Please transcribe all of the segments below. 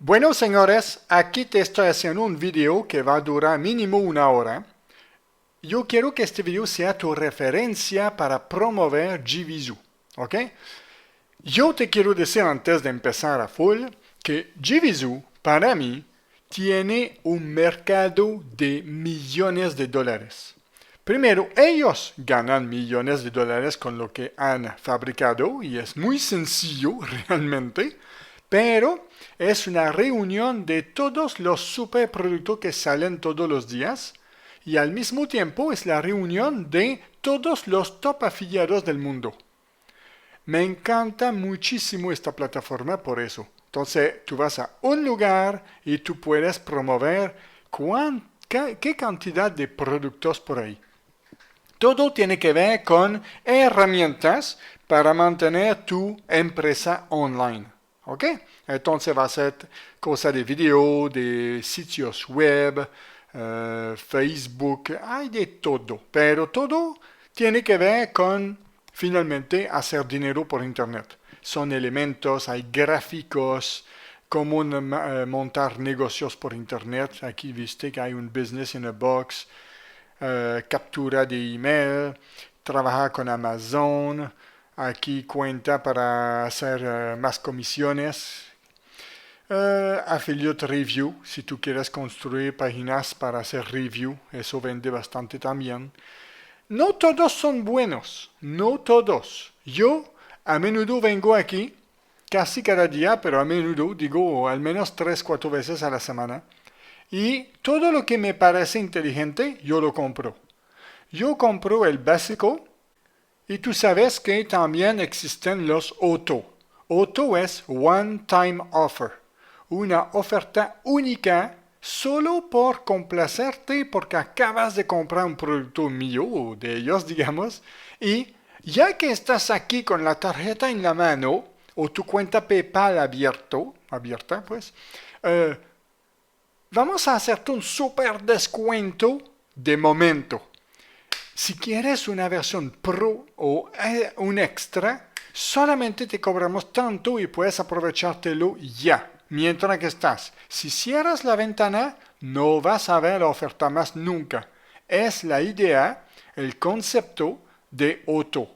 Bueno, señores, aquí te estoy haciendo un video que va a durar mínimo 1 hora. Yo quiero que este video sea tu referencia para promover Gvisuu, ¿ok? Yo te quiero decir antes de empezar a full que Gvisuu, para mí, tiene un mercado de millones de dólares. Primero, ellos ganan millones de dólares con lo que han fabricado y es muy sencillo realmente, pero es una reunión de todos los superproductos que salen todos los días y al mismo tiempo es la reunión de todos los top afiliados del mundo. Me encanta muchísimo esta plataforma por eso. Entonces, tú vas a un lugar y tú puedes promover qué cantidad de productos por ahí. Todo tiene que ver con herramientas para mantener tu empresa online. ¿Ok? Entonces va a ser cosa de video, de sitios web, Facebook, hay de todo. Pero todo tiene que ver con finalmente hacer dinero por internet. Son elementos, hay gráficos, cómo montar negocios por internet. Aquí viste que hay un business in a box. Captura de email, trabajar con Amazon, aquí cuenta para hacer más comisiones, affiliate review, si tú quieres construir páginas para hacer review, eso vende bastante también. No todos son buenos, no todos. Yo a menudo vengo aquí, casi cada día, pero a menudo, digo al menos 3, 4 veces a la semana. Y todo lo que me parece inteligente, yo lo compro. Yo compro el básico y tú sabes que también existen los auto. Auto es one time offer. Una oferta única solo por complacerte porque acabas de comprar un producto mío o de ellos, digamos. Y ya que estás aquí con la tarjeta en la mano o tu cuenta PayPal abierta, pues, vamos a hacerte un super descuento de momento. Si quieres una versión pro o un extra, solamente te cobramos tanto y puedes aprovechártelo ya, mientras que estás. Si cierras la ventana, no vas a ver la oferta más nunca. Es la idea, el concepto de Auto.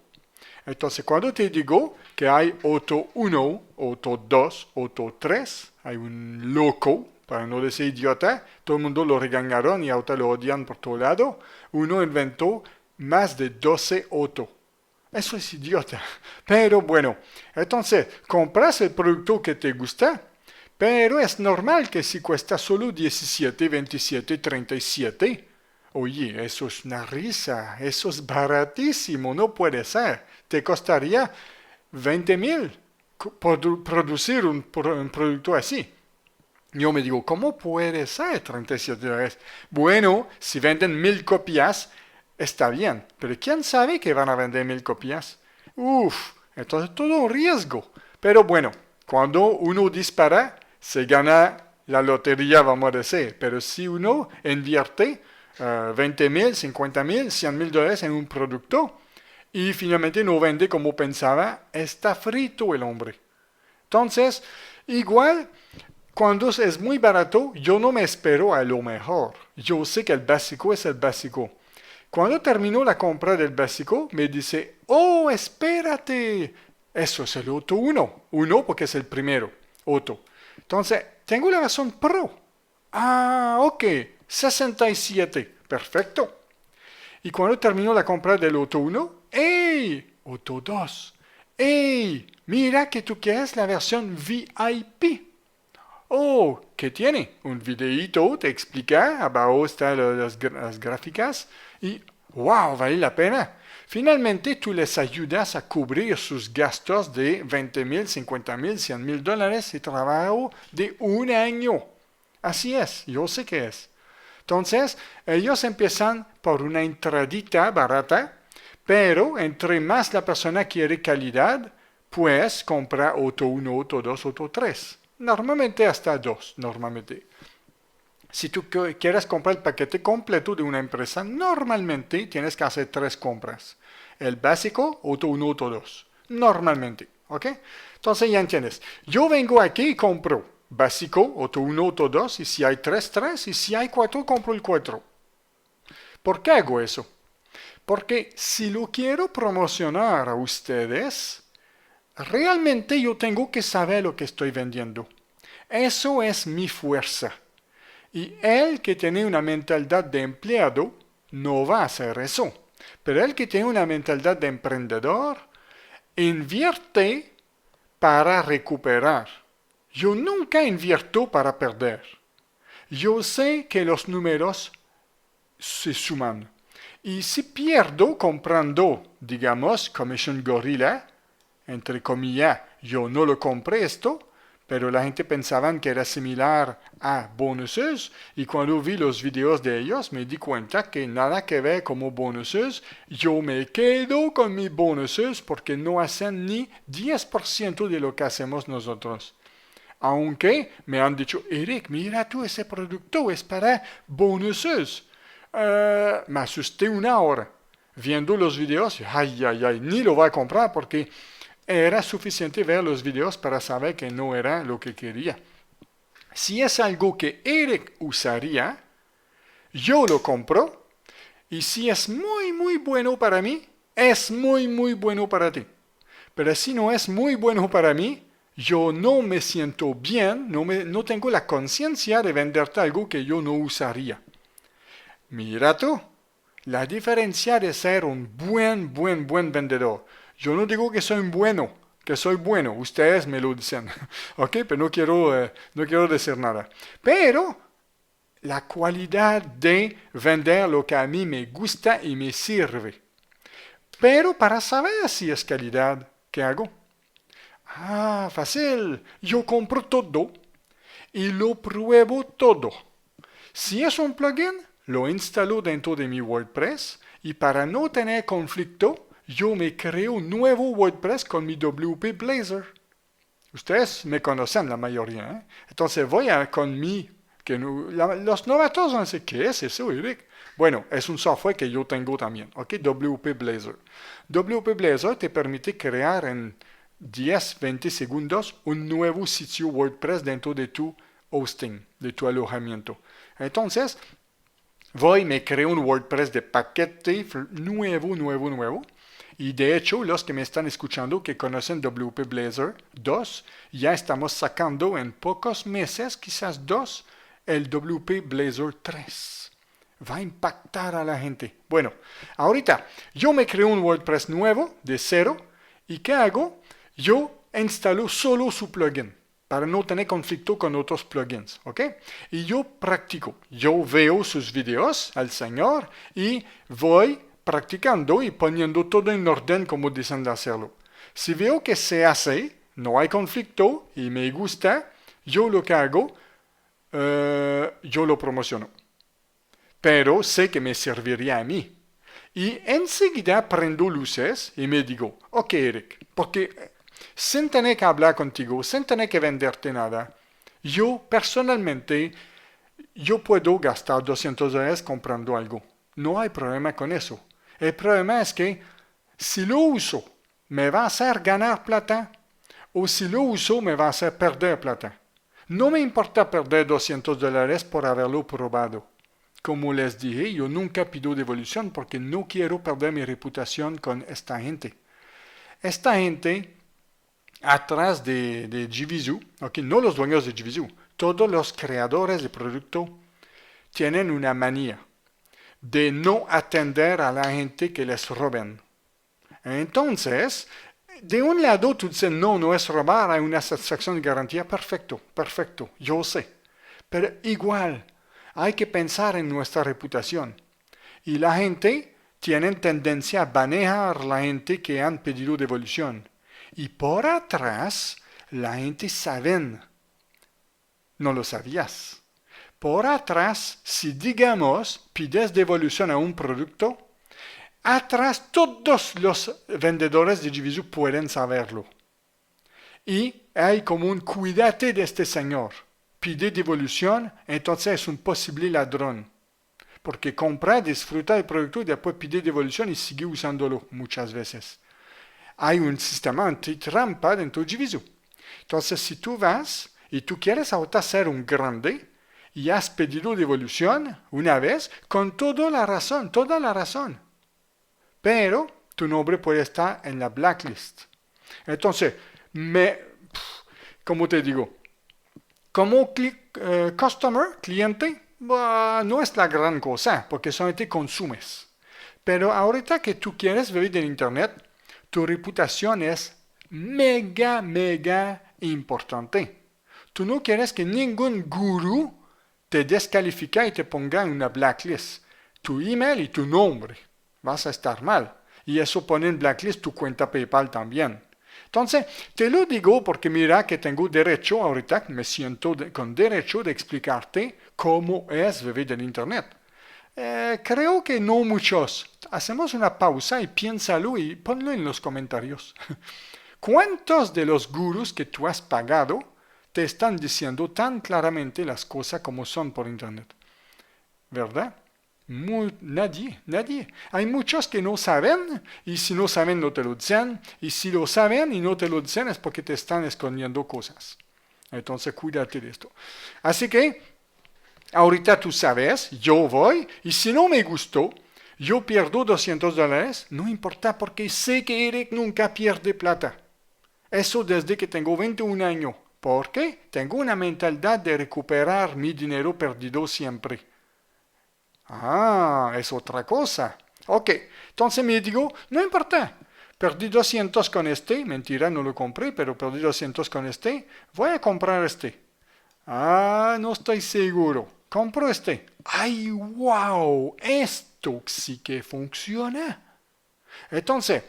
Entonces, cuando te digo que hay Auto 1, Auto 2, Auto 3, hay un loco, para no decir idiota, todo el mundo lo regañaron y ahora lo odian por todo lado. Uno inventó más de 12 Auto. Eso es idiota. Pero bueno, entonces, compras el producto que te gusta, pero es normal que si cuesta solo 17, 27, 37, oye, eso es una risa, eso es baratísimo, no puede ser. Te costaría 20,000 producir un producto así. Yo me digo, ¿cómo puede ser 37 dólares? Bueno, si venden 1,000 copias, está bien, pero ¿quién sabe que van a vender 1,000 copias? Uf, entonces todo un riesgo. Pero bueno, cuando uno dispara, se gana la lotería, vamos a decir. Pero si uno invierte 20,000, 50,000, 100,000 dólares en un producto y finalmente no vende como pensaba, está frito el hombre. Entonces, igual, cuando es muy barato, yo no me espero a lo mejor. Yo sé que el básico es el básico. Cuando terminó la compra del básico, me dice, oh, espérate. Eso es el Auto 1. 1 porque es el primero. Auto. Entonces, tengo la versión Pro. Ah, ok. 67. Perfecto. Y cuando terminó la compra del Auto 1, ¡hey! Auto 2. ¡Hey! Mira que tú quieres la versión VIP. Oh, ¿qué tiene? Un videíto te explica, abajo están las gráficas y wow, vale la pena. Finalmente tú les ayudas a cubrir sus gastos de 20,000, 50,000, 100,000 dólares de trabajo de un año. Así es, yo sé que es. Entonces, ellos empiezan por una entradita barata, pero entre más la persona quiere calidad, pues compra Auto 1, Auto 2, Auto 3. Normalmente hasta 2, normalmente. Si tú quieres comprar el paquete completo de una empresa, normalmente tienes que hacer 3 compras. El básico, Auto 1, Auto 2. Normalmente, ¿ok? Entonces ya entiendes. Yo vengo aquí y compro. básico, auto 1, auto 2, y si hay 3, 3, y si hay 4, compro el 4. ¿Por qué hago eso? Porque si lo quiero promocionar a ustedes, realmente yo tengo que saber lo que estoy vendiendo. Eso es mi fuerza. Y el que tiene una mentalidad de empleado no va a hacer eso. Pero el que tiene una mentalidad de emprendedor invierte para recuperar. Yo nunca invierto para perder. Yo sé que los números se suman. Y si pierdo comprando, digamos, Commission Gorilla, entre comillas, yo no lo compré esto, pero la gente pensaba que era similar a bonuses y cuando vi los videos de ellos me di cuenta que nada que ver como bonuses, yo me quedo con mis bonuses porque no hacen ni 10% de lo que hacemos nosotros. Aunque me han dicho, Eric, mira tú, ese producto es para bonuses. Me asusté una hora viendo los videos, ay, ay, ay, ni lo voy a comprar porque era suficiente ver los videos para saber que no era lo que quería. Si es algo que Eric usaría, yo lo compro. Y si es muy, muy bueno para mí, es muy, muy bueno para ti. Pero si no es muy bueno para mí, yo no me siento bien, no tengo la conciencia de venderte algo que yo no usaría. Mira tú, la diferencia de ser un buen vendedor. Yo no digo que soy bueno, que soy bueno, ustedes me lo dicen, ¿ok? Pero no quiero decir nada. Pero la cualidad de vender lo que a mí me gusta y me sirve. Pero para saber si es calidad, ¿qué hago? Ah, fácil, yo compro todo y lo pruebo todo. Si es un plugin, lo instalo dentro de mi WordPress y para no tener conflicto, yo me creo un nuevo WordPress con mi WP Blazor. Ustedes me conocen la mayoría, ¿eh? Entonces voy con mi... los novatos van a decir, ¿qué es eso, Eric? Bueno, es un software que yo tengo también, ¿ok? WP Blazor. WP Blazor te permite crear en 10-20 segundos un nuevo sitio WordPress dentro de tu hosting, de tu alojamiento. Entonces, me creo un WordPress de paquete nuevo. Y de hecho, los que me están escuchando que conocen WP Blazor 2, ya estamos sacando en pocos meses, quizás 2, el WP Blazor 3. Va a impactar a la gente. Bueno, ahorita yo me creo un WordPress nuevo, de cero, y ¿qué hago? Yo instalo solo su plugin para no tener conflicto con otros plugins, ¿ok? Y yo practico, yo veo sus videos al señor y voy practicando y poniendo todo en orden como dicen de hacerlo. Si veo que se hace, no hay conflicto y me gusta, yo lo que hago, yo lo promociono. Pero sé que me serviría a mí. Y enseguida prendo luces y me digo, ok Eric, porque sin tener que hablar contigo, sin tener que venderte nada, yo personalmente, yo puedo gastar $200 comprando algo. No hay problema con eso. El problema es que si lo uso, me va a hacer ganar plata o si lo uso, me va a hacer perder plata. No me importa perder $200 por haberlo probado. Como les dije, yo nunca pido devolución porque no quiero perder mi reputación con esta gente. Esta gente, atrás de JVZoo, okay, no los dueños de JVZoo, todos los creadores de producto tienen una manía de no atender a la gente que les roben. Entonces, de un lado tú dices, no es robar, hay una satisfacción de garantía, perfecto, yo sé. Pero igual, hay que pensar en nuestra reputación. Y la gente tiene tendencia a banear a la gente que han pedido devolución. Y por atrás, la gente sabe. No lo sabías. Por atrás, si digamos, pides devolución a un producto, atrás todos los vendedores de JVZoo pueden saberlo. Y hay como un cuídate de este señor. Pide devolución, entonces es un posible ladrón. Porque compra, disfruta del producto y después pide devolución y sigue usándolo muchas veces. Hay un sistema antitrampa dentro de JVZoo. Entonces, si tú vas y tú quieres ahorita ser un grande y has pedido devolución una vez con toda la razón. Pero tu nombre puede estar en la blacklist. Entonces, ¿cómo te digo? Como cliente, no es la gran cosa, porque solamente consumes. Pero ahorita que tú quieres vivir del internet, tu reputación es mega importante. Tú no quieres que ningún gurú te descalifique y te ponga en una blacklist. Tu email y tu nombre. Vas a estar mal. Y eso pone en blacklist tu cuenta PayPal también. Entonces, te lo digo porque mira que tengo derecho, ahorita me siento con derecho de explicarte cómo es vivir del internet. Creo que no muchos. Hacemos una pausa y piénsalo y ponlo en los comentarios. ¿Cuántos de los gurús que tú has pagado te están diciendo tan claramente las cosas como son por internet? ¿Verdad? Nadie. Hay muchos que no saben, y si no saben no te lo dicen, y si lo saben y no te lo dicen es porque te están escondiendo cosas. Entonces cuídate de esto. Así que, ahorita tú sabes, yo voy, y si no me gustó, yo pierdo $200, no importa porque sé que Eric nunca pierde plata. Eso desde que tengo 21 años, porque tengo una mentalidad de recuperar mi dinero perdido siempre. Ah, es otra cosa. Ok, entonces me digo, no importa. Perdí 200 con este, mentira, no lo compré, pero perdí 200 con este, voy a comprar este. Ah, no estoy seguro. Compro este. ¡Ay, wow! Esto sí que funciona. Entonces,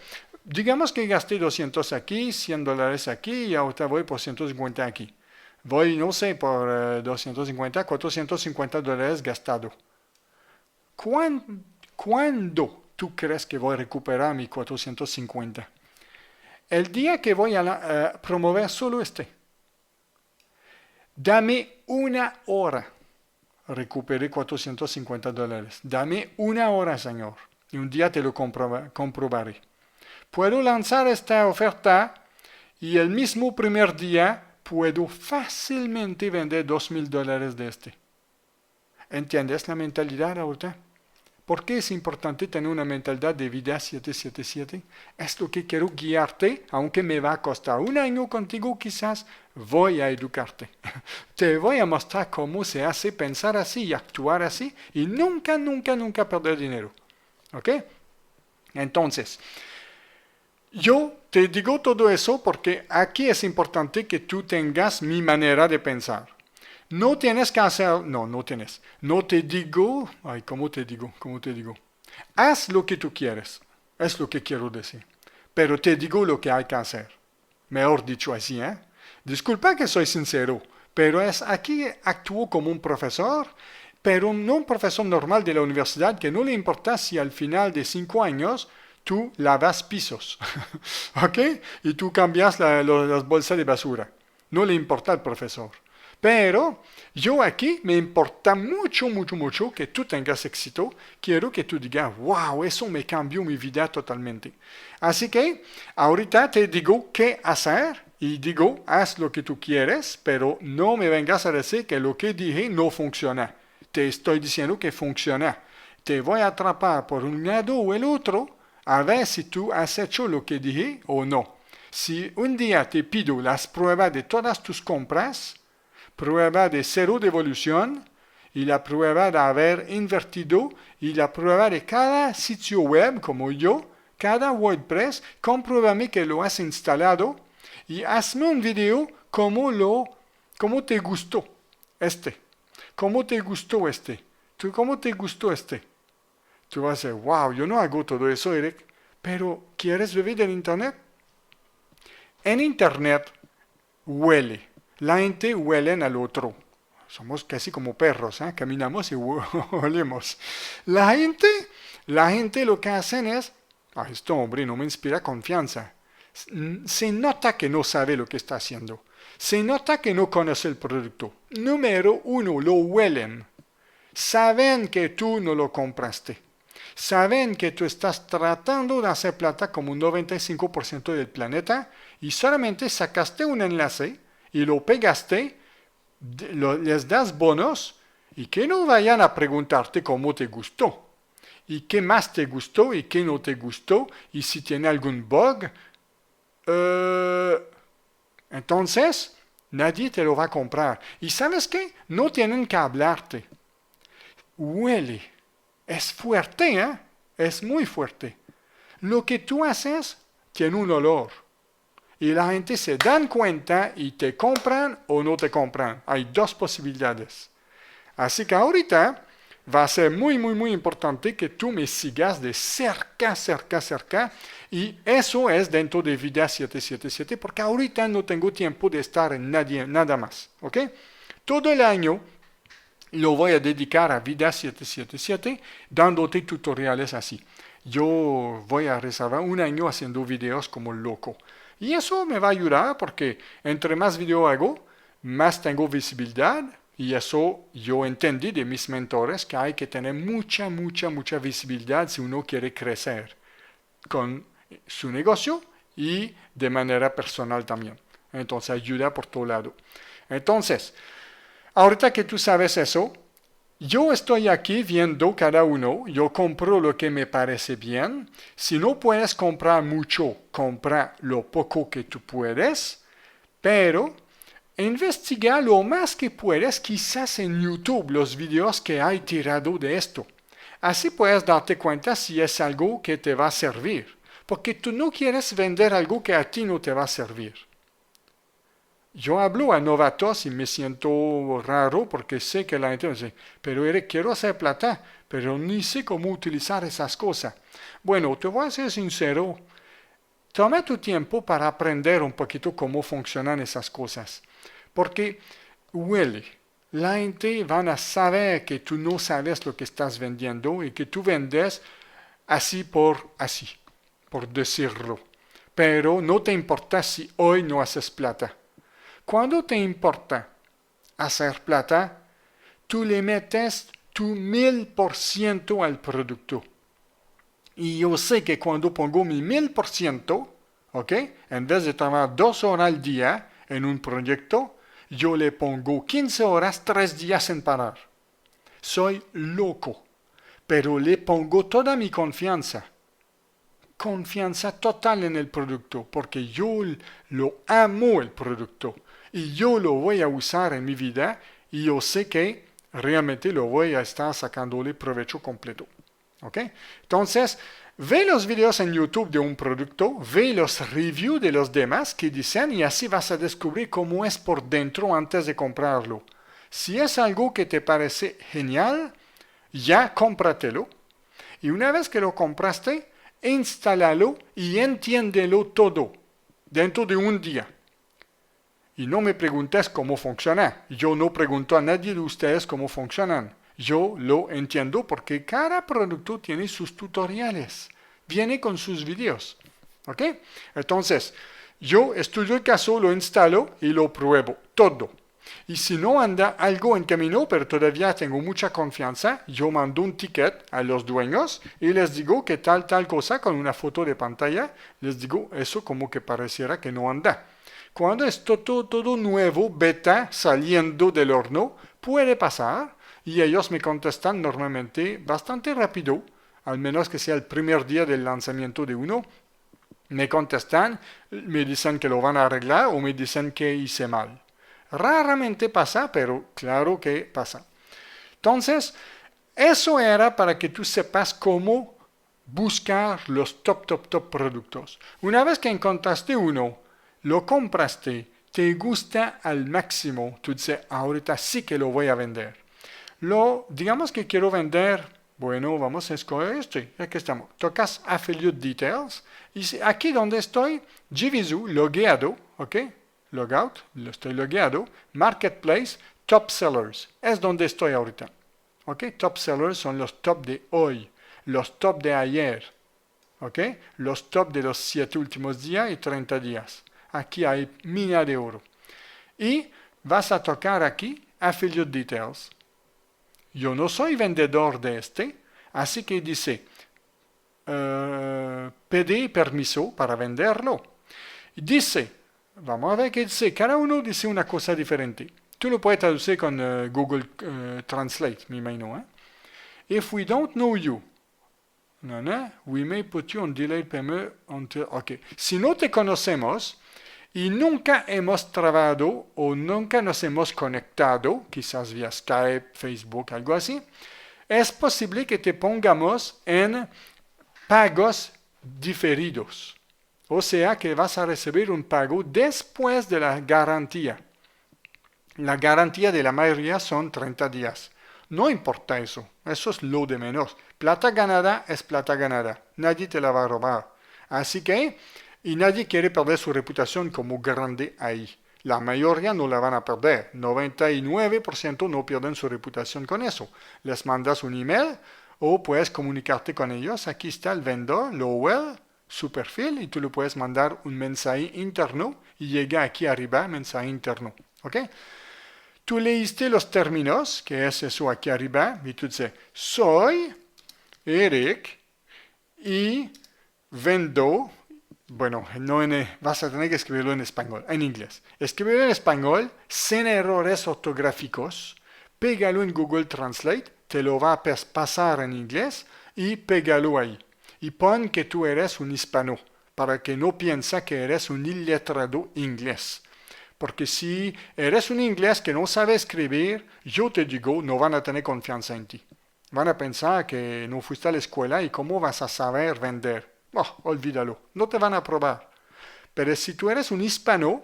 digamos que gasté 200 aquí, $100 aquí y ahorita voy por 150 aquí. Voy, no sé, por 250, $450 gastado. ¿Cuándo tú crees que voy a recuperar mi 450? El día que voy a promover solo este. Dame una hora. Recuperé $450. Dame una hora, señor. Y un día te lo comprobaré. Puedo lanzar esta oferta y el mismo primer día puedo fácilmente vender $2,000 de este. ¿Entiendes la mentalidad ahorita? ¿Por qué es importante tener una mentalidad de vida 777? Es lo que quiero guiarte, aunque me va a costar un año contigo quizás, voy a educarte. Te voy a mostrar cómo se hace pensar así y actuar así y nunca perder dinero. ¿Ok? Entonces, yo te digo todo eso porque aquí es importante que tú tengas mi manera de pensar. No tienes que hacer, no tienes. No te digo, ¿cómo te digo? Haz lo que tú quieres, es lo que quiero decir. Pero te digo lo que hay que hacer. Mejor dicho así, ¿eh? Disculpa que soy sincero, pero aquí actúo como un profesor, pero no un profesor normal de la universidad que no le importa si al final de 5 años tú lavas pisos, ¿ok? Y tú cambias las bolsas de basura. No le importa al profesor. Pero yo aquí me importa mucho que tú tengas éxito. Quiero que tú digas, wow, eso me cambió mi vida totalmente. Así que ahorita te digo qué hacer y digo, haz lo que tú quieres, pero no me vengas a decir que lo que dije no funciona. Te estoy diciendo que funciona. Te voy a atrapar por un lado o el otro a ver si tú has hecho lo que dije o no. Si un día te pido las pruebas de todas tus compras, prueba de cero devolución y la prueba de haber invertido y la prueba de cada sitio web como yo, cada WordPress, compruébame que lo has instalado y hazme un video cómo te gustó este. ¿Cómo te gustó este? ¿Cómo te gustó este? Tú vas a decir, wow, yo no hago todo eso, Eric, pero ¿quieres vivir del internet? En internet huele. La gente huele al otro. Somos casi como perros, ¿eh? Caminamos y olemos. La gente lo que hacen es, esto hombre no me inspira confianza. Se nota que no sabe lo que está haciendo. Se nota que no conoce el producto. Número 1, lo huelen. Saben que tú no lo compraste. Saben que tú estás tratando de hacer plata como un 95% del planeta y solamente sacaste un enlace y lo pegaste les das bonos y que no vayan a preguntarte cómo te gustó. Y qué más te gustó y qué no te gustó. Y si tiene algún bug. Entonces, nadie te lo va a comprar. ¿Y sabes qué? No tienen que hablarte. Huele. Es fuerte, ¿eh? Es muy fuerte. Lo que tú haces tiene un olor. Y la gente se dan cuenta y te compran o no te compran. Hay dos posibilidades. Así que ahorita va a ser muy, muy, muy importante que tú me sigas de cerca, cerca, cerca. Y eso es dentro de Vida 777, porque ahorita no tengo tiempo de estar en nada más. ¿Ok? Todo el año lo voy a dedicar a Vida 777, dándote tutoriales así. Yo voy a reservar un año haciendo videos como loco. Y eso me va a ayudar porque entre más video hago, más tengo visibilidad. Y eso yo entendí de mis mentores que hay que tener mucha, mucha, mucha visibilidad si uno quiere crecer con su negocio y de manera personal también. Entonces ayuda por todo lado. Entonces, ahorita que tú sabes eso, yo estoy aquí viendo cada uno, yo compro lo que me parece bien. Si no puedes comprar mucho, compra lo poco que tú puedes, pero investiga lo más que puedes, quizás en YouTube, los videos que hay tirado de esto. Así puedes darte cuenta si es algo que te va a servir, porque tú no quieres vender algo que a ti no te va a servir. Yo hablo a novatos y me siento raro porque sé que la gente me dice, pero Eric, quiero hacer plata, pero ni sé cómo utilizar esas cosas. Bueno, te voy a ser sincero, toma tu tiempo para aprender un poquito cómo funcionan esas cosas, porque huele. La gente van a saber que tú no sabes lo que estás vendiendo y que tú vendes así, por decirlo. Pero no te importa si hoy no haces plata. Cuando te importa hacer plata, tú le metes tu 1000% al producto. Y yo sé que cuando pongo mi 1000%, ¿ok? En vez de tomar 2 horas al día en un proyecto, yo le pongo 15 horas, 3 días sin parar. Soy loco, pero le pongo toda mi confianza. Confianza total en el producto, porque yo lo amo el producto y yo lo voy a usar en mi vida y yo sé que realmente lo voy a estar sacándole provecho completo. ¿Ok? Entonces, ve los videos en YouTube de un producto, ve los reviews de los demás que dicen y así vas a descubrir cómo es por dentro antes de comprarlo. Si es algo que te parece genial, ya cómpratelo. Y una vez que lo compraste, instálalo y entiéndelo todo dentro de un día. Y no me preguntes cómo funciona. Yo no pregunto a nadie de ustedes cómo funcionan. Yo lo entiendo porque cada producto tiene sus tutoriales. Viene con sus videos. ¿Ok? Entonces, yo estudio el caso, lo instalo y lo pruebo. Todo. Y si no anda algo en camino, pero todavía tengo mucha confianza, yo mando un ticket a los dueños y les digo que tal cosa con una foto de pantalla, les digo eso como que pareciera que no anda. Cuando es todo nuevo, beta, saliendo del horno, puede pasar y ellos me contestan normalmente bastante rápido, al menos que sea el primer día del lanzamiento de uno. Me contestan, me dicen que lo van a arreglar o me dicen que hice mal. Raramente pasa, pero claro que pasa. Entonces, eso era para que tú sepas cómo buscar los top productos. Una vez que encontraste uno, lo compraste, te gusta al máximo, tú dices, ahorita sí que lo voy a vender. Digamos que quiero vender, bueno, vamos a escoger este, aquí estamos. Tocas Affiliate Details, y aquí donde estoy, Jivizu, logueado, ¿ok? Logout, estoy logueado, Marketplace, Top Sellers, es donde estoy ahorita. ¿Ok? Top Sellers son los top de hoy, los top de ayer, ¿ok? Los top de los 7 últimos días y 30 días. Aquí hay mina de oro. Y vas a tocar aquí Affiliate Details. Yo no soy vendedor de este, así que dice, pedí permiso para venderlo. Dice, vamos a ver qué dice, cada uno dice una cosa diferente. Tú lo puedes traducir con Google Translate, me imagino. If we don't know you, we may put you on delayed payment until... Ok. Si no te conocemos y nunca hemos trabajado o nunca nos hemos conectado, quizás vía Skype, Facebook, algo así, es posible que te pongamos en pagos diferidos. O sea que vas a recibir un pago después de la garantía. La garantía de la mayoría son 30 días. No importa eso es lo de menos. Plata ganada es plata ganada. Nadie te la va a robar. Así que, y nadie quiere perder su reputación como grande ahí. La mayoría no la van a perder. 99% no pierden su reputación con eso. Les mandas un email o puedes comunicarte con ellos. Aquí está el vendedor, Lowell, su perfil, y tú le puedes mandar un mensaje interno y llega aquí arriba, mensaje interno. ¿Ok? Tú leíste los términos, que es eso aquí arriba, y tú dices, soy Eric y vendo, bueno, vas a tener que escribirlo en español, en inglés. Escribirlo en español, sin errores ortográficos, pégalo en Google Translate, te lo va a pasar en inglés y pégalo ahí. Y pon que tú eres un hispano, para que no piensa que eres un iletrado inglés. Porque si eres un inglés que no sabe escribir, yo te digo, no van a tener confianza en ti. Van a pensar que no fuiste a la escuela y cómo vas a saber vender. Olvídalo, no te van a probar. Pero si tú eres un hispano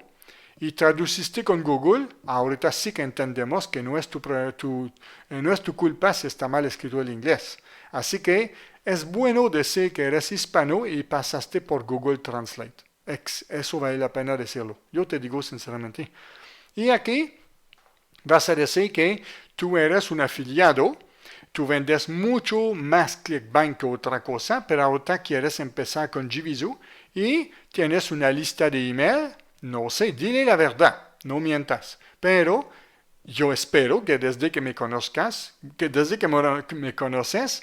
y traduciste con Google, ahorita sí que entendemos que no es tu culpa si está mal escrito el inglés. Así que es bueno decir que eres hispano y pasaste por Google Translate. Eso vale la pena decirlo. Yo te digo sinceramente. Y aquí vas a decir que tú eres un afiliado, tú vendes mucho más ClickBank que otra cosa, pero ahorita quieres empezar con Jivizu y tienes una lista de email. No sé, dile la verdad, no mientas. Pero yo espero que desde que me conozcas, que desde que me conoces,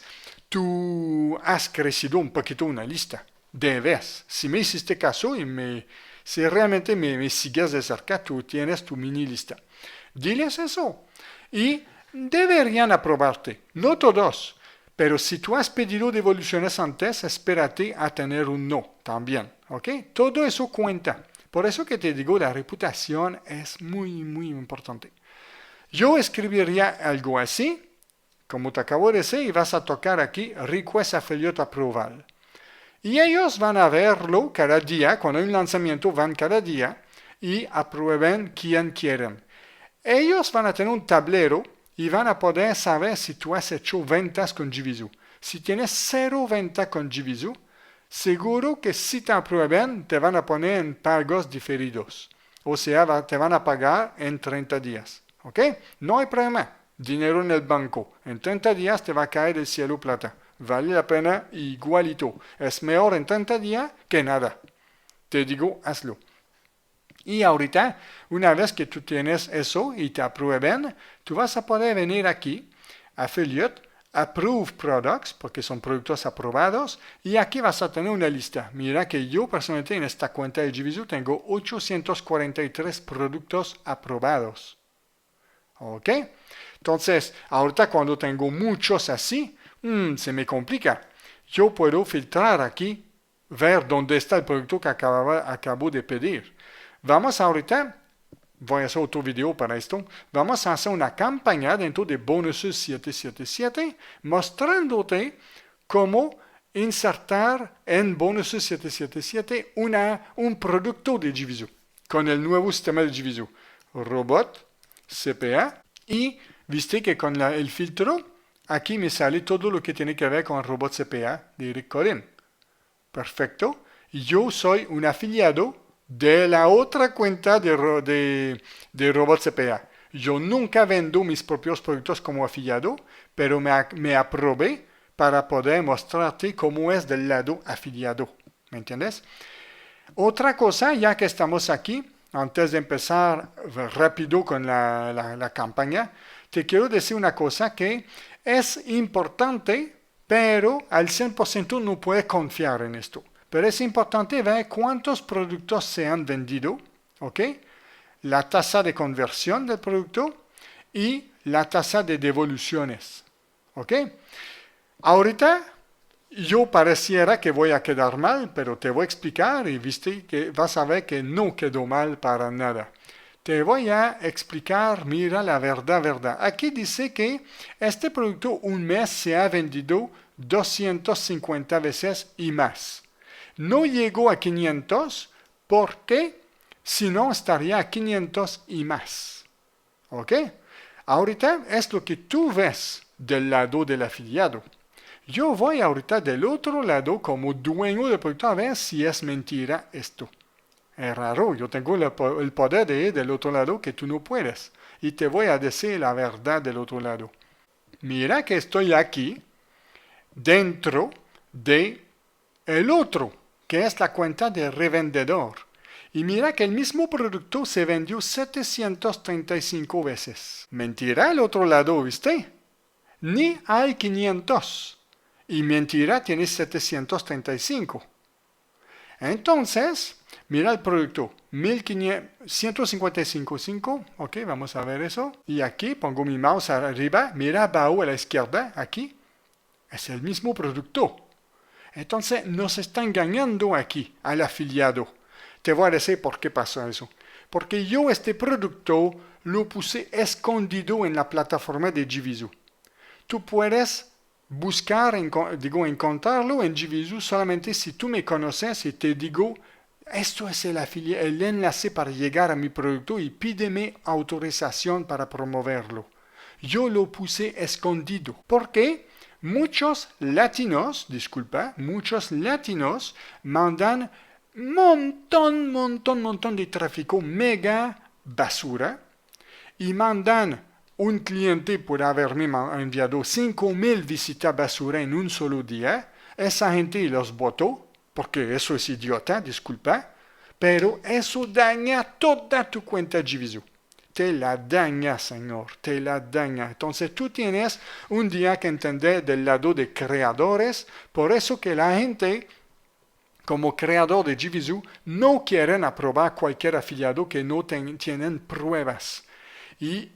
tú has crecido un poquito una lista. Debes. Si me hiciste caso y si realmente me sigues de cerca, tú tienes tu mini lista. Diles eso. Y deberían aprobarte. No todos. Pero si tú has pedido devoluciones antes, espérate a tener un no también. ¿Ok? Todo eso cuenta. Por eso que te digo, la reputación es muy, muy importante. Yo escribiría algo así, como te acabo de decir, y vas a tocar aquí Request Affiliate Approval. Y ellos van a verlo cada día, cuando hay un lanzamiento van cada día y aprueben quien quieren. Ellos van a tener un tablero y van a poder saber si tú has hecho ventas con Jivizu. Si tienes 0 ventas con Jivizu, seguro que si te aprueben te van a poner en pagos diferidos. O sea, te van a pagar en 30 días. ¿Ok? No hay problema. Dinero en el banco. En 30 días te va a caer del cielo plata. Vale la pena igualito. Es mejor en 30 días que nada. Te digo, hazlo. Y ahorita, una vez que tú tienes eso y te aprueben, tú vas a poder venir aquí, Affiliate, Approve Products, porque son productos aprobados, y aquí vas a tener una lista. Mira que yo personalmente en esta cuenta de Jivizu tengo 843 productos aprobados. ¿Ok? Entonces, ahorita cuando tengo muchos así, se me complica. Yo puedo filtrar aquí, ver dónde está el producto que acabo de pedir. Vamos ahorita, voy a hacer otro video para esto, vamos a hacer una campaña dentro de Bonuses 777 mostrándote cómo insertar en Bonuses 777 un producto de Jivizu con el nuevo sistema de Jivizu. Robot, CPA, y viste que con el filtro aquí me sale todo lo que tiene que ver con el robot CPA de Eric Corin. Perfecto. Y yo soy un afiliado de la otra cuenta de robot CPA. Yo nunca vendo mis propios productos como afiliado, pero me aprobé para poder mostrarte cómo es del lado afiliado. ¿Me entiendes? Otra cosa, ya que estamos aquí, antes de empezar rápido con la campaña, te quiero decir una cosa que es importante, pero al 100% no puedes confiar en esto. Pero es importante ver cuántos productos se han vendido, ¿ok? la tasa de conversión del producto y la tasa de devoluciones. ¿Ok? Ahorita yo pareciera que voy a quedar mal, pero te voy a explicar y viste que vas a ver que no quedó mal para nada. Te voy a explicar, mira la verdad. Aquí dice que este producto un mes se ha vendido 250 veces y más. No llegó a 500 porque si no estaría a 500 y más. ¿Ok? Ahorita es lo que tú ves del lado del afiliado. Yo voy ahorita del otro lado como dueño del producto a ver si es mentira esto. Es raro, yo tengo el poder de ir del otro lado que tú no puedes. Y te voy a decir la verdad del otro lado. Mira que estoy aquí dentro de el otro, que es la cuenta de revendedor. Y mira que el mismo producto se vendió 735 veces. Mentira el otro lado, ¿viste? Ni hay 500. Y mentira tiene 735. Entonces, mira el producto, 155.5, ok, vamos a ver eso. Y aquí pongo mi mouse arriba, mira abajo a la izquierda, aquí, es el mismo producto. Entonces, nos está engañando aquí al afiliado. Te voy a decir por qué pasó eso. Porque yo este producto lo puse escondido en la plataforma de JVZoo. Tú puedes buscar, encontrarlo en JVZoo solamente si tú me conoces y te digo, esto es el enlace para llegar a mi producto y pídeme autorización para promoverlo. Yo lo puse escondido. ¿Por qué? Muchos latinos mandan montón de tráfico mega basura y mandan un cliente por haberme enviado 5,000 visitas basura en un solo día. Esa gente los votó, porque eso es idiota, disculpa, pero eso daña toda tu cuenta JVZoo. Te la daña, señor, te la daña. Entonces tú tienes un día que entender del lado de creadores, por eso que la gente, como creador de JVZoo, no quieren aprobar cualquier afiliado que no tienen pruebas. Y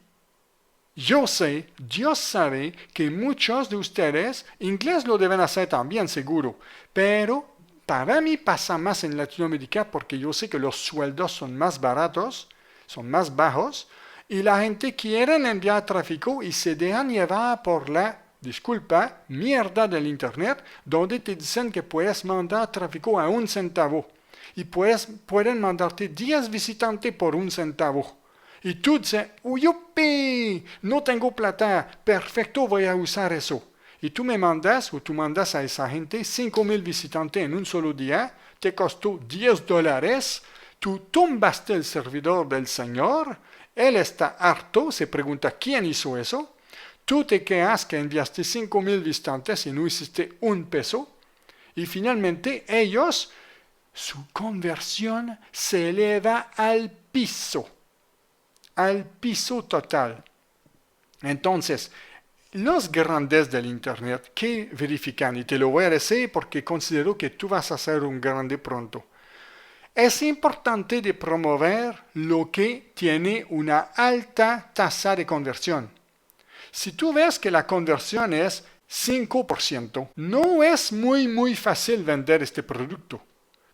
yo sé, Dios sabe que muchos de ustedes, inglés lo deben hacer también seguro, pero para mí pasa más en Latinoamérica porque yo sé que los sueldos son más baratos, son más bajos, y la gente quiere enviar tráfico y se dejan llevar por la, disculpa, mierda del internet, donde te dicen que puedes mandar tráfico a 1 centavo, y pueden mandarte 10 visitantes por 1 centavo. Y tú dices, ¡yupi! No tengo plata, perfecto, voy a usar eso. Y tú mandas a esa gente 5,000 visitantes en un solo día, te costó $10, tú tumbaste el servidor del señor, él está harto, se pregunta quién hizo eso, tú te quejas que enviaste 5,000 visitantes y no hiciste un peso, y finalmente ellos, su conversión se eleva al piso total. Entonces, los grandes del Internet que verifican, y te lo voy a decir porque considero que tú vas a ser un grande pronto. Es importante de promover lo que tiene una alta tasa de conversión. Si tú ves que la conversión es 5%, no es muy fácil vender este producto.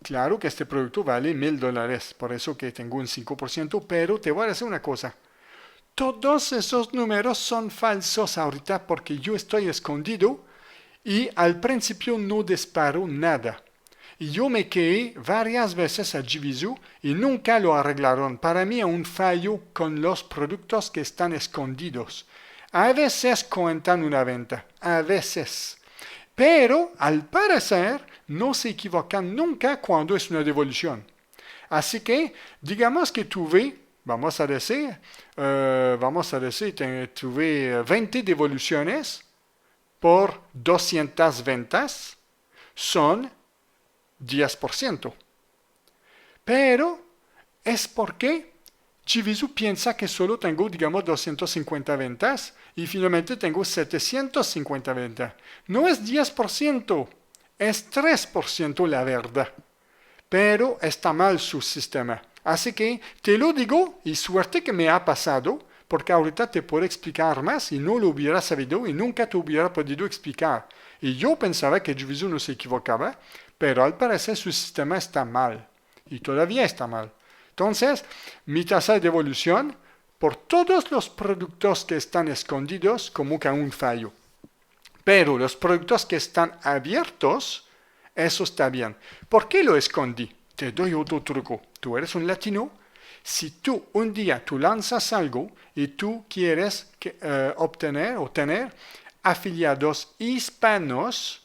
Claro que este producto vale $1,000, por eso que tengo un 5%, pero te voy a decir una cosa. Todos esos números son falsos ahorita porque yo estoy escondido y al principio no disparo nada. Y yo me quedé varias veces a JVZoo y nunca lo arreglaron. Para mí es un fallo con los productos que están escondidos. A veces cuentan una venta, a veces. Pero al parecer no se equivocan nunca cuando es una devolución. Así que digamos que tuve, vamos a decir, tuve 20 devoluciones por 200 ventas, son 10%. Pero es porque JVZoo piensa que solo tengo, digamos, 250 ventas y finalmente tengo 750 ventas. No es 10%, es 3% la verdad. Pero está mal su sistema. Así que te lo digo y suerte que me ha pasado, porque ahorita te puedo explicar más y no lo hubiera sabido y nunca te hubiera podido explicar. Y yo pensaba que Juvisoo no se equivocaba, pero al parecer su sistema está mal. Y todavía está mal. Entonces, mi tasa de devolución, por todos los productos que están escondidos, como que un fallo. Pero los productos que están abiertos, eso está bien. ¿Por qué lo escondí? Te doy otro truco. Tú eres un latino. Si tú un día tú lanzas algo y tú quieres obtener o tener afiliados hispanos,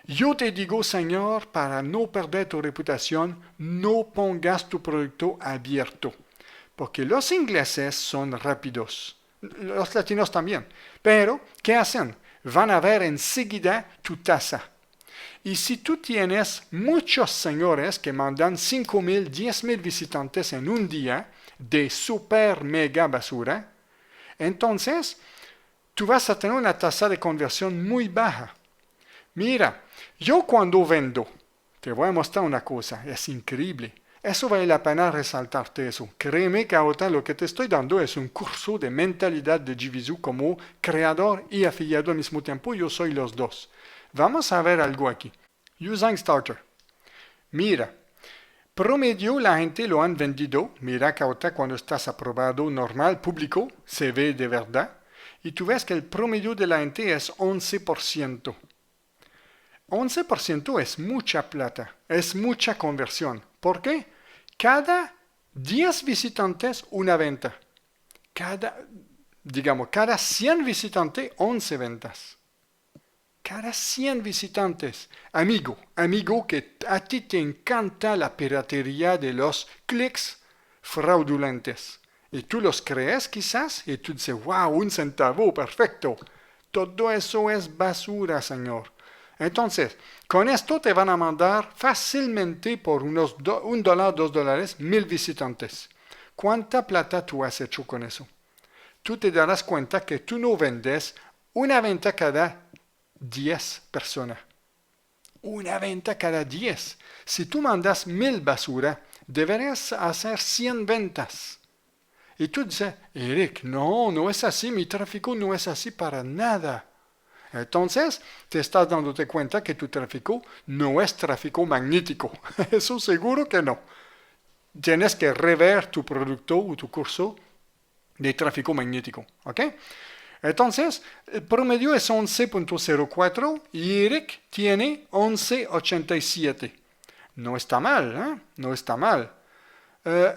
yo te digo, señor, para no perder tu reputación, no pongas tu producto abierto. Porque los ingleses son rápidos. Los latinos también. Pero, ¿qué hacen? Van a ver enseguida tu tasa. Y si tú tienes muchos señores que mandan 5,000, 10,000 visitantes en un día de super mega basura, entonces tú vas a tener una tasa de conversión muy baja. Mira, yo cuando vendo, te voy a mostrar una cosa, es increíble. Eso vale la pena resaltarte eso. Créeme que ahora lo que te estoy dando es un curso de mentalidad de Juvisoo como creador y afiliado al mismo tiempo. Yo soy los dos. Vamos a ver algo aquí. Using Starter. Mira, promedio la gente lo han vendido. Mira que ahora cuando estás aprobado normal, público, se ve de verdad. Y tú ves que el promedio de la gente es 11%. 11% es mucha plata, es mucha conversión. ¿Por qué? Cada 10 visitantes, una venta. Cada 100 visitantes, 11 ventas. Cada 100 visitantes. Amigo que a ti te encanta la piratería de los clics fraudulentos. Y tú los crees quizás y tú dices, wow, 1 centavo, perfecto. Todo eso es basura, señor. Entonces, con esto te van a mandar fácilmente por unos $1, $2, 1,000 visitantes. ¿Cuánta plata tú has hecho con eso? Tú te darás cuenta que tú no vendes una venta cada 10 personas. Una venta cada 10. Si tú mandas 1,000 basura, deberías hacer 100 ventas. Y tú dices, Eric, no es así, mi tráfico no es así para nada. Entonces, te estás dándote cuenta que tu tráfico no es tráfico magnético. Eso seguro que no. Tienes que rever tu producto o tu curso de tráfico magnético. ¿Ok? Entonces, el promedio es 11.04 y Eric tiene 11.87. No está mal, ¿eh? No está mal.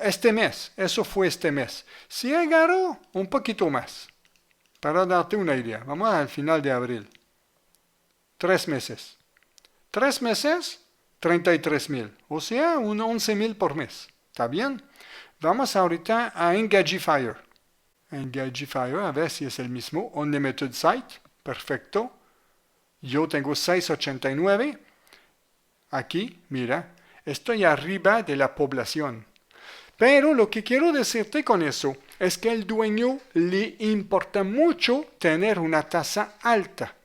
Este mes, eso fue este mes. Si agarró un poquito más. Para darte una idea, vamos al final de abril. 3 meses. 3 meses, 33,000. O sea, 11,000 por mes. ¿Está bien? Vamos ahorita a Engagify. Engagify, a ver si es el mismo. Unlimited Site. Perfecto. Yo tengo 689. Aquí, mira. Estoy arriba de la población. Pero lo que quiero decirte con eso es que al dueño le importa mucho tener una tasa alta.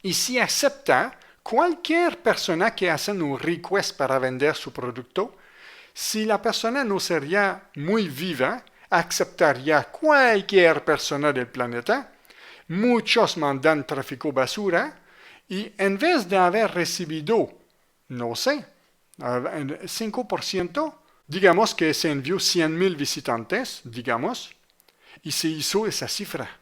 Y si acepta cualquier persona que hace un request para vender su producto, si la persona no sería muy viva, aceptaría cualquier persona del planeta. Muchos mandan tráfico basura y en vez de haber recibido, no sé, 5%, digamos que se envió 100,000 visitantes, digamos, y se hizo esa cifra.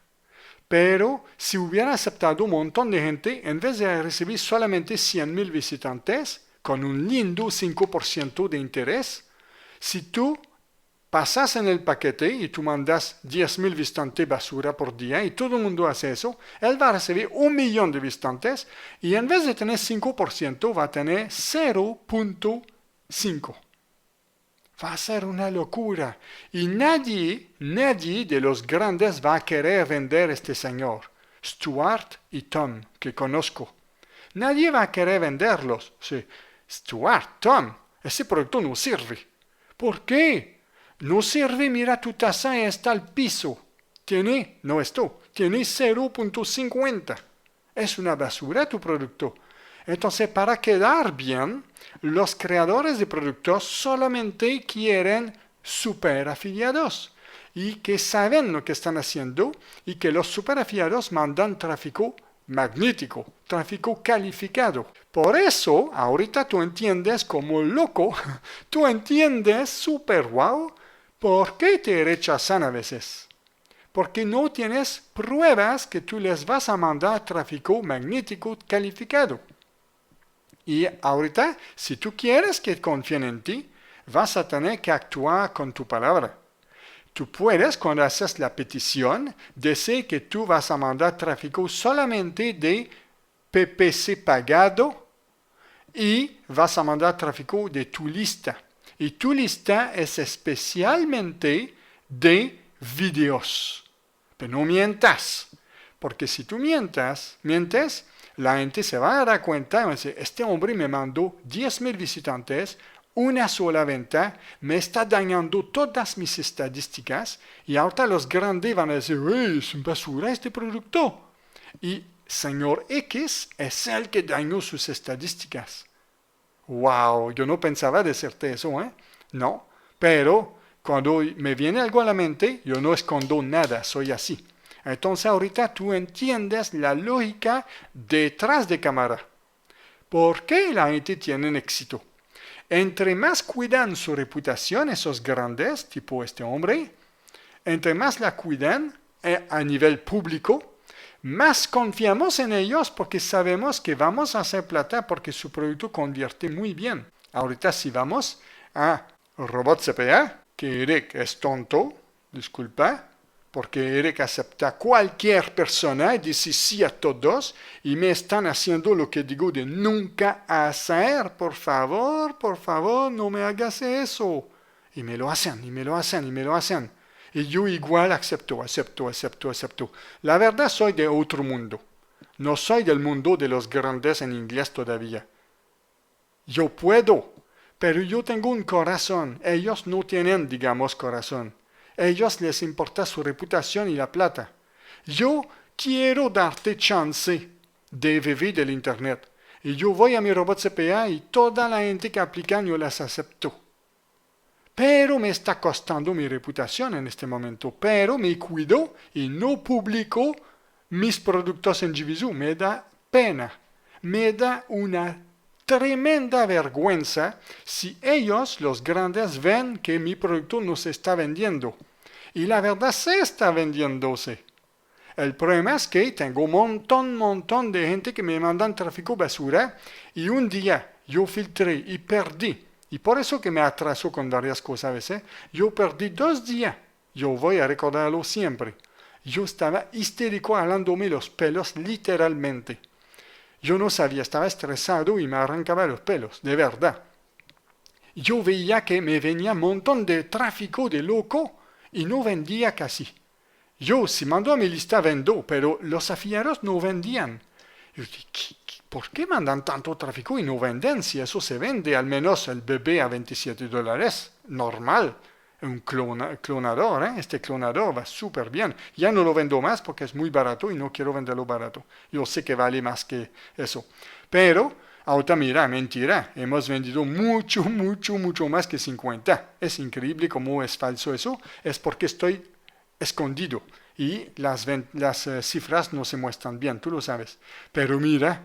Pero si hubiera aceptado un montón de gente, en vez de recibir solamente 100,000 visitantes, con un lindo 5% de interés, si tú pasas en el paquete y tú mandas 10,000 visitantes basura por día y todo el mundo hace eso, él va a recibir 1,000,000 de visitantes y en vez de tener 5% va a tener 0.5%. Va a ser una locura. Y nadie de los grandes va a querer vender a este señor. Stuart y Tom, que conozco. Nadie va a querer venderlos. Sí. Stuart, Tom, ese producto no sirve. ¿Por qué? No sirve, mira, tu tasa está al piso. Tiene 0.50. Es una basura tu producto. Entonces, para quedar bien, los creadores de productos solamente quieren super afiliados y que saben lo que están haciendo y que los super afiliados mandan tráfico magnético, tráfico calificado. Por eso, ahorita tú entiendes como loco, tú entiendes super wow, por qué te rechazan a veces. Porque no tienes pruebas que tú les vas a mandar tráfico magnético calificado. Y ahorita, si tú quieres que confíen en ti, vas a tener que actuar con tu palabra. Tú puedes, cuando haces la petición, decir que tú vas a mandar tráfico solamente de PPC pagado y vas a mandar tráfico de tu lista. Y tu lista es especialmente de videos. Pero no mientas, porque si tú mientes, la gente se va a dar cuenta y va a decir, este hombre me mandó 10,000 visitantes, una sola venta, me está dañando todas mis estadísticas y ahora los grandes van a decir, es un basura este producto. Y señor X es el que dañó sus estadísticas. Wow, yo no pensaba decirte eso, ¿eh? No, pero cuando me viene algo a la mente, yo no escondo nada, soy así. Entonces ahorita tú entiendes la lógica detrás de cámara. ¿Por qué la gente tiene éxito? Entre más cuidan su reputación esos grandes, tipo este hombre, entre más la cuidan a nivel público, más confiamos en ellos porque sabemos que vamos a hacer plata porque su producto convierte muy bien. Ahorita si vamos a Robot CPA, que Eric es tonto, disculpa, porque Eric acepta cualquier persona y dice sí a todos y me están haciendo lo que digo de nunca hacer. Por favor, no me hagas eso. Y me lo hacen, y me lo hacen, y me lo hacen. Y yo igual acepto. La verdad soy de otro mundo. No soy del mundo de los grandes en inglés todavía. Yo puedo, pero yo tengo un corazón. Ellos no tienen, digamos, corazón. Ellos les importa su reputación y la plata. Yo quiero darte chance de vivir del internet. Y yo voy a mi robot CPA y toda la gente que aplica yo las acepto. Pero me está costando mi reputación en este momento. Pero me cuido y no publico mis productos en Jivizu. Me da pena. Me da una tremenda vergüenza si ellos, los grandes, ven que mi producto no se está vendiendo. Y la verdad se está vendiéndose. El problema es que tengo un montón de gente que me mandan tráfico basura y un día yo filtré y perdí. Y por eso que me atraso con varias cosas a veces. Yo perdí 2 días. Yo voy a recordarlo siempre. Yo estaba histérico jalándome los pelos literalmente. Yo no sabía, estaba estresado y me arrancaba los pelos, de verdad. Yo veía que me venía un montón de tráfico de loco y no vendía casi. Yo, si mando a mi lista, vendo, pero los afiliados no vendían. Yo dije, ¿por qué mandan tanto tráfico y no venden? Si eso se vende, al menos el bebé a $27, normal. Un clonador, ¿eh? Este clonador va súper bien. Ya no lo vendo más porque es muy barato y no quiero venderlo barato. Yo sé que vale más que eso. Pero, ahorita mira, mentira. Hemos vendido mucho más que 50. Es increíble cómo es falso eso. Es porque estoy escondido y las cifras no se muestran bien, tú lo sabes. Pero mira,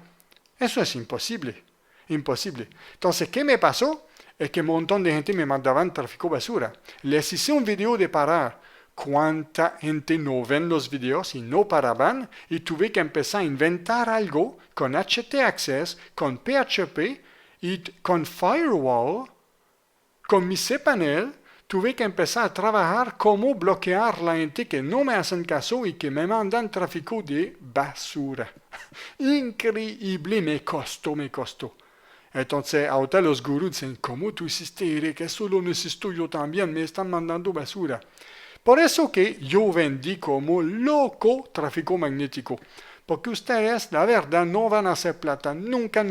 eso es imposible. Imposible. Entonces, ¿qué me pasó? Es que un montón de gente me mandaban tráfico basura. Les hice un video de parar. Cuánta gente no ven los videos y no paraban y tuve que empezar a inventar algo con htaccess, con PHP y con firewall, con mi cPanel. Tuve que empezar a trabajar cómo bloquear la gente que no me hacen caso y que me mandan tráfico de basura. Increíble, me costó. Entonces, ahorita los gurús dicen, ¿cómo tú hiciste, Eric? Eso lo necesito yo también, me están mandando basura. Por eso que yo vendí como loco tráfico magnético. Porque ustedes, la verdad, no van a hacer plata nunca,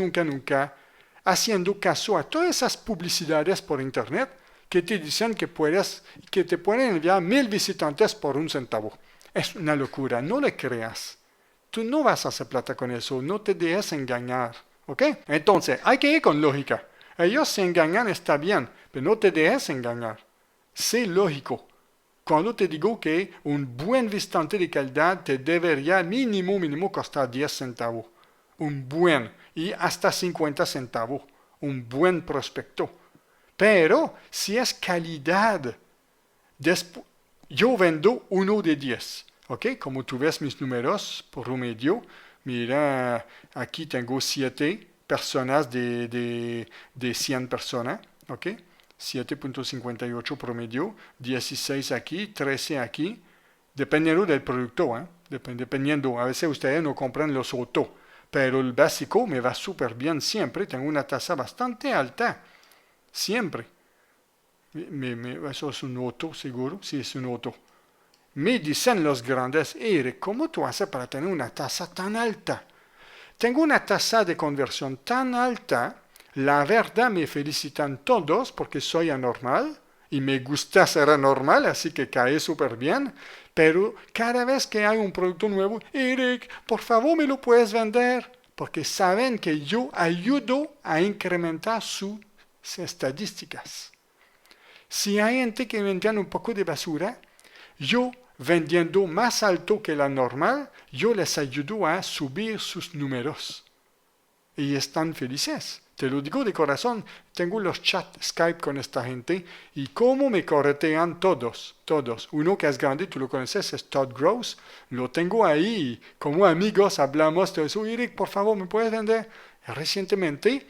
haciendo caso a todas esas publicidades por internet que te dicen que te pueden enviar 1,000 visitantes por 1 centavo. Es una locura, no le creas. Tú no vas a hacer plata con eso, no te dejes engañar. ¿Ok? Entonces, hay que ir con lógica. Ellos se engañan, está bien, pero no te dejes engañar. Sé lógico. Cuando te digo que un buen visitante de calidad te debería mínimo costar 10 centavos. Un buen y hasta 50 centavos. Un buen prospecto. Pero si es calidad, yo vendo 1 de 10. ¿Ok? Como tú ves mis números promedio, mira, aquí tengo 7 personas de 100 personas. ¿Ok? 7.58 promedio, 16 aquí, 13 aquí, dependiendo del producto, ¿eh? Dependiendo, a veces ustedes no compran los autos, pero el básico me va súper bien siempre, tengo una tasa bastante alta, siempre. Eso es un auto, seguro, sí es un auto. Me dicen los grandes, Eric, ¿cómo tú haces para tener una tasa tan alta? Tengo una tasa de conversión tan alta, la verdad me felicitan todos porque soy anormal y me gusta ser anormal, así que cae súper bien. Pero cada vez que hay un producto nuevo, Eric, por favor me lo puedes vender, porque saben que yo ayudo a incrementar sus estadísticas. Si hay gente que vendían un poco de basura, yo vendiendo más alto que la normal, yo les ayudo a subir sus números. Y están felices. Te lo digo de corazón, tengo los chats Skype con esta gente y cómo me corretean todos. Uno que es grande, tú lo conoces, es Todd Gross. Lo tengo ahí. Como amigos hablamos de eso. Eric, por favor, ¿me puedes vender? Recientemente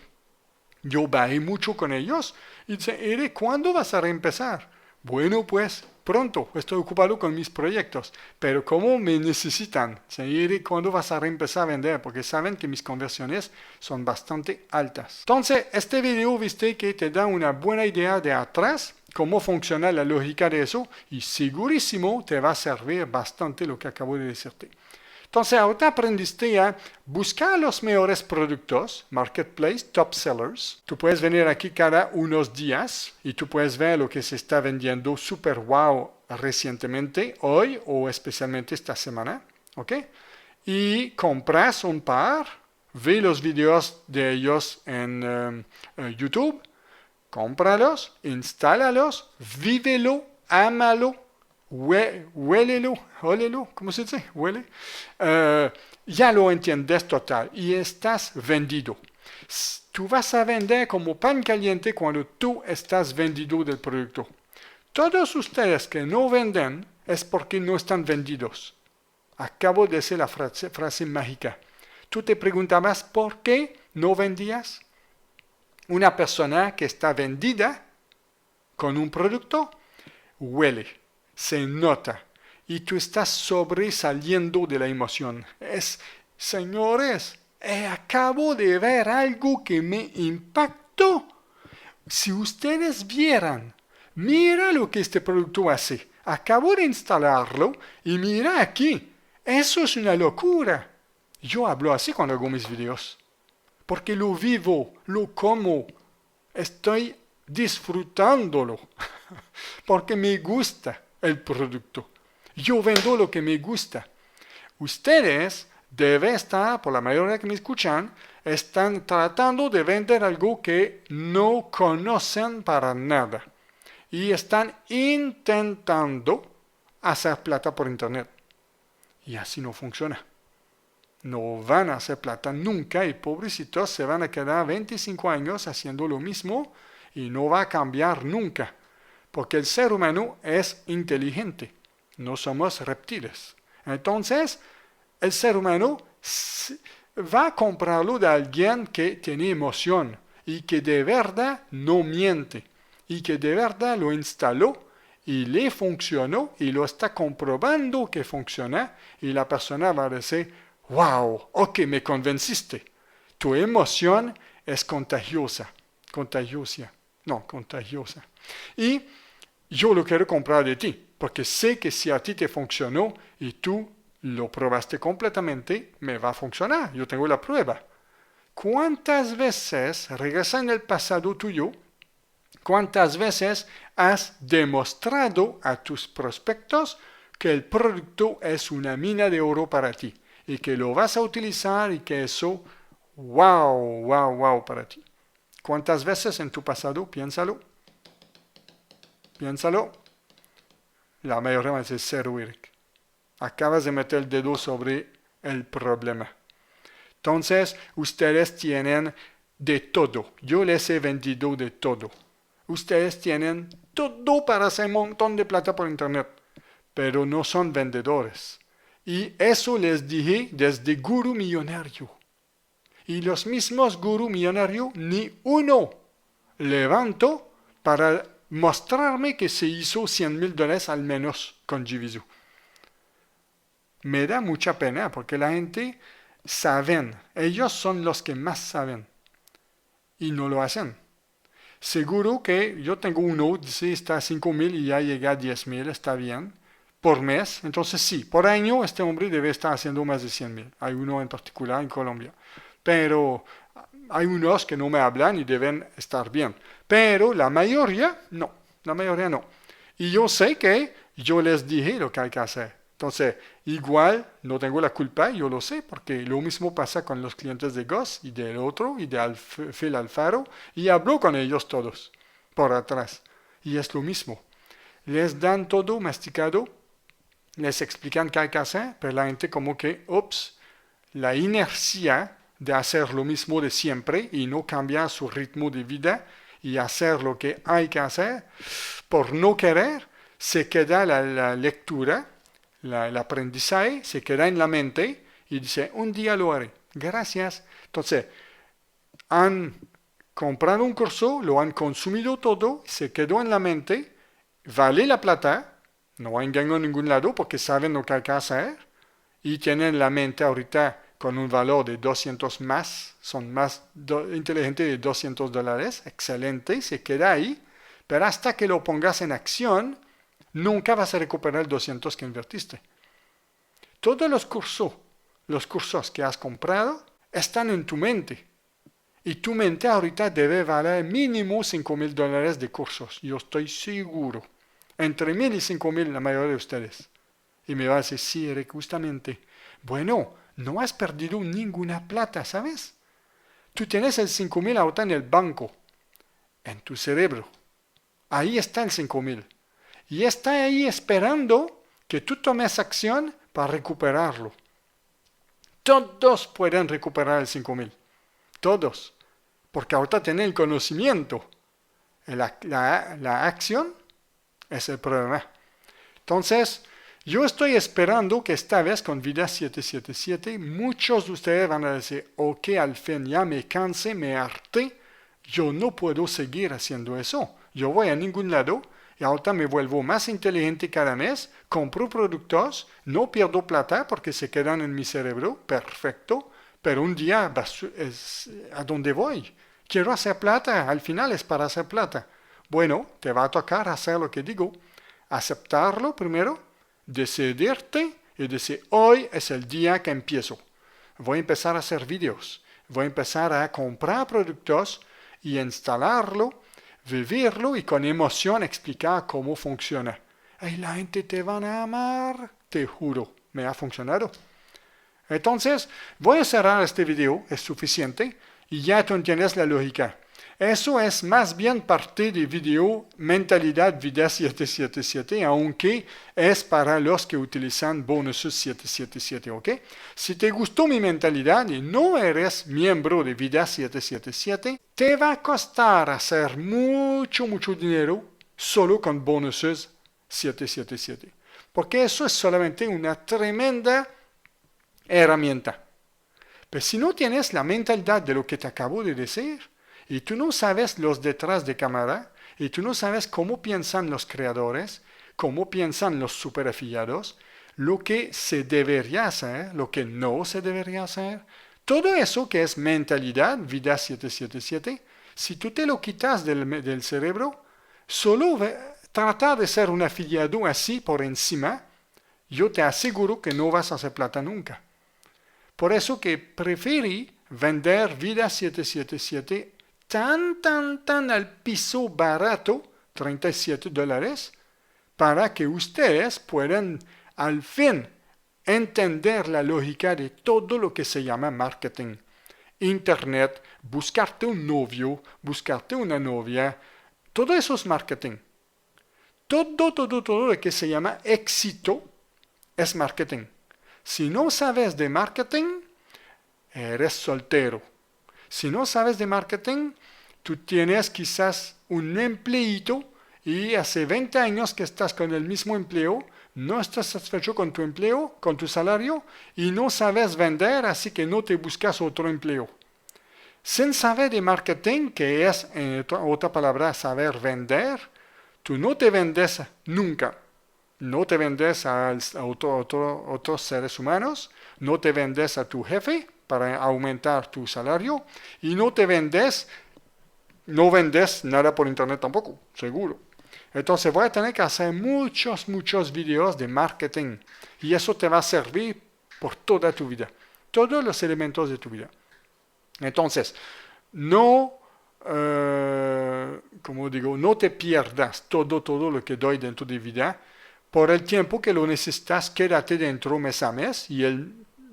yo bajé mucho con ellos y dice, Eric, ¿cuándo vas a reempezar? Bueno, pues pronto, estoy ocupado con mis proyectos, pero ¿cómo me necesitan? Eric, ¿cuándo vas a reempezar a vender? Porque saben que mis conversiones son bastante altas. Entonces, este video viste que te da una buena idea de atrás, cómo funciona la lógica de eso y segurísimo te va a servir bastante lo que acabo de decirte. Entonces, ahorita aprendiste a buscar los mejores productos, marketplace, top sellers. Tú puedes venir aquí cada unos días y tú puedes ver lo que se está vendiendo super wow recientemente, hoy o especialmente esta semana. ¿Ok? Y compras un par, ve los videos de ellos en YouTube, cómpralos, instálalos, vívelo, ámalo. Huélelo, ¿cómo se dice? Huele. Ya lo entiendes total y estás vendido. Tú vas a vender como pan caliente cuando tú estás vendido del producto. Todos ustedes que no venden es porque no están vendidos. Acabo de decir la frase mágica. Tú te preguntabas por qué no vendías. Una persona que está vendida con un producto huele. Se nota y tú estás sobresaliendo de la emoción. Señores, acabo de ver algo que me impactó. Si ustedes vieran, mira lo que este producto hace. Acabo de instalarlo y mira aquí. Eso es una locura. Yo hablo así cuando hago mis videos. Porque lo vivo, lo como. Estoy disfrutándolo. Porque me gusta el producto. Yo vendo lo que me gusta. Ustedes deben estar, por la mayoría que me escuchan, están tratando de vender algo que no conocen para nada. Y están intentando hacer plata por internet. Y así no funciona. No van a hacer plata nunca y pobrecitos se van a quedar 25 años haciendo lo mismo y no va a cambiar nunca. Porque el ser humano es inteligente, no somos reptiles. Entonces, el ser humano va a comprarlo de alguien que tiene emoción y que de verdad no miente y que de verdad lo instaló y le funcionó y lo está comprobando que funciona y la persona va a decir, wow, ok, me convenciste. Tu emoción es contagiosa. Y yo lo quiero comprar de ti, porque sé que si a ti te funcionó y tú lo probaste completamente, me va a funcionar. Yo tengo la prueba. ¿Cuántas veces, regresa en el pasado tuyo, cuántas veces has demostrado a tus prospectos que el producto es una mina de oro para ti y que lo vas a utilizar y que eso, wow, wow, wow para ti. ¿Cuántas veces en tu pasado? Piénsalo. Piénsalo. La mayoría va a decir cero, Eric. Acabas de meter el dedo sobre el problema. Entonces, ustedes tienen de todo. Yo les he vendido de todo. Ustedes tienen todo para hacer un montón de plata por internet, pero no son vendedores. Y eso les dije desde Guru Millonario. Y los mismos Guru Millonario, ni uno levantó para mostrarme que se hizo $100,000 al menos con Jivisu. Me da mucha pena porque la gente saben, ellos son los que más saben y no lo hacen. Seguro que yo tengo uno, dice está a 5,000 y ya llega a 10,000, está bien, por mes. Entonces sí, por año este hombre debe estar haciendo más de 100,000. Hay uno en particular en Colombia. Pero hay unos que no me hablan y deben estar bien. Pero la mayoría no, la mayoría no. Y yo sé que yo les dije lo que hay que hacer. Entonces, igual no tengo la culpa, yo lo sé, porque lo mismo pasa con los clientes de Goss y del otro y de Phil Alfaro, y hablo con ellos todos por atrás. Y es lo mismo. Les dan todo masticado, les explican qué hay que hacer, pero la gente como que, ups, la inercia de hacer lo mismo de siempre y no cambiar su ritmo de vida y hacer lo que hay que hacer, por no querer, se queda la lectura, el aprendizaje, se queda en la mente y dice, un día lo haré. Gracias. Entonces, han comprado un curso, lo han consumido todo, se quedó en la mente, vale la plata, no hay engaño en ningún lado porque saben lo que hay que hacer y tienen la mente ahorita con un valor de 200 más, son más inteligentes de $200, excelente, se queda ahí, pero hasta que lo pongas en acción, nunca vas a recuperar el 200 que invertiste. Todos los cursos que has comprado, están en tu mente. Y tu mente ahorita debe valer mínimo $5,000 de cursos, yo estoy seguro. Entre 1,000 y 5,000 la mayoría de ustedes. Y me va a decir, sí, Eric, justamente. Bueno, no has perdido ninguna plata, ¿sabes? Tú tienes el 5,000 ahorita en el banco, en tu cerebro. Ahí está el 5,000. Y está ahí esperando que tú tomes acción para recuperarlo. Todos pueden recuperar el 5,000. Todos. Porque ahorita tienen el conocimiento. La acción es el problema. Entonces, yo estoy esperando que esta vez con Vida 777 muchos de ustedes van a decir, ok, al fin ya me cansé, me harté, yo no puedo seguir haciendo eso. Yo voy a ningún lado y ahorita me vuelvo más inteligente cada mes, compro productos, no pierdo plata porque se quedan en mi cerebro, perfecto, pero un día ¿a dónde voy? Quiero hacer plata, al final es para hacer plata. Bueno, te va a tocar hacer lo que digo, aceptarlo primero, decidirte y decir, hoy es el día que empiezo. Voy a empezar a hacer vídeos, voy a empezar a comprar productos y instalarlo, vivirlo y con emoción explicar cómo funciona. Y la gente te van a amar, te juro, me ha funcionado. Entonces, voy a cerrar este video, es suficiente, y ya tú entiendes la lógica. Eso es más bien parte de video Mentalidad Vida 777, aunque es para los que utilizan bonuses 777, ¿ok? Si te gustó mi mentalidad y no eres miembro de Vida 777, te va a costar hacer mucho, mucho dinero solo con bonuses 777. Porque eso es solamente una tremenda herramienta. Pero si no tienes la mentalidad de lo que te acabo de decir, y tú no sabes los detrás de cámara, y tú no sabes cómo piensan los creadores, cómo piensan los superafiliados, lo que se debería hacer, lo que no se debería hacer, todo eso que es mentalidad, Vida 777, si tú te lo quitas del cerebro, solo tratar de ser un afiliado así por encima, yo te aseguro que no vas a hacer plata nunca. Por eso que preferí vender Vida 777 tan al piso barato, $37, para que ustedes puedan al fin entender la lógica de todo lo que se llama marketing. internet, buscarte un novio, buscarte una novia. Todo eso es marketing. Todo lo que se llama éxito es marketing. Si no sabes de marketing, eres soltero. Si no sabes de marketing, tú tienes quizás un empleito y hace 20 años que estás con el mismo empleo, no estás satisfecho con tu empleo, con tu salario y no sabes vender, así que no te buscas otro empleo. Sin saber de marketing, que es, en otra palabra, saber vender, tú no te vendes nunca. No te vendes a otros seres humanos, no te vendes a tu jefe para aumentar tu salario y no vendes nada por internet tampoco, seguro. Entonces voy a tener que hacer muchos videos de marketing y eso te va a servir por toda tu vida, todos los elementos de tu vida. Entonces, no te pierdas todo lo que doy dentro de vida. Por el tiempo que lo necesitas, quédate dentro mes a mes y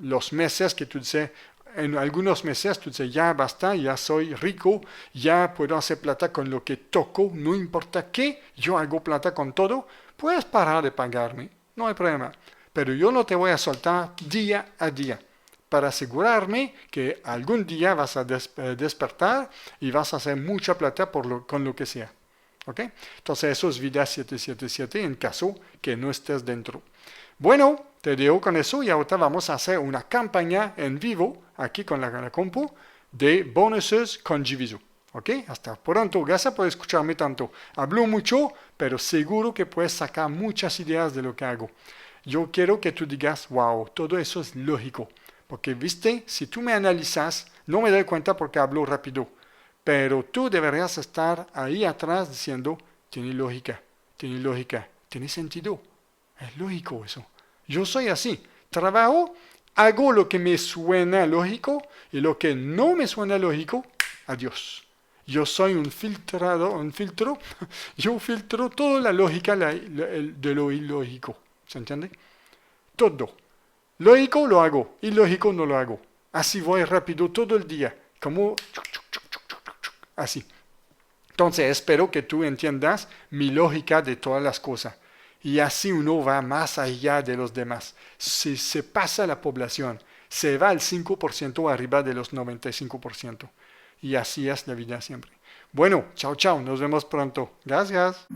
los meses que tú dices, en algunos meses tú dices, ya basta, ya soy rico, ya puedo hacer plata con lo que toco, no importa qué, yo hago plata con todo, puedes parar de pagarme, no hay problema. Pero yo no te voy a soltar día a día para asegurarme que algún día vas a despertar y vas a hacer mucha plata con lo que sea. ¿Ok? Entonces eso es vida 777 en caso que no estés dentro. Bueno, te dejo con eso y ahora vamos a hacer una campaña en vivo aquí con la compu de bonuses con Giviso. ¿Ok? Hasta pronto. Gracias por escucharme tanto. Hablo mucho, pero seguro que puedes sacar muchas ideas de lo que hago. Yo quiero que tú digas, wow, todo eso es lógico. Porque, viste, si tú me analizas, no me doy cuenta porque hablo rápido. Pero tú deberías estar ahí atrás diciendo, tiene lógica, tiene sentido. Es lógico eso. Yo soy así. Trabajo, hago lo que me suena lógico y lo que no me suena lógico, adiós. Yo soy un filtro. Yo filtro toda la lógica de lo ilógico. ¿Se entiende? Todo. Lógico lo hago, ilógico no lo hago. Así voy rápido todo el día. Como así. Entonces espero que tú entiendas mi lógica de todas las cosas. Y así uno va más allá de los demás. Si se pasa la población, se va al 5% arriba de los 95%. Y así es la vida siempre. Bueno, chao, nos vemos pronto. Gracias.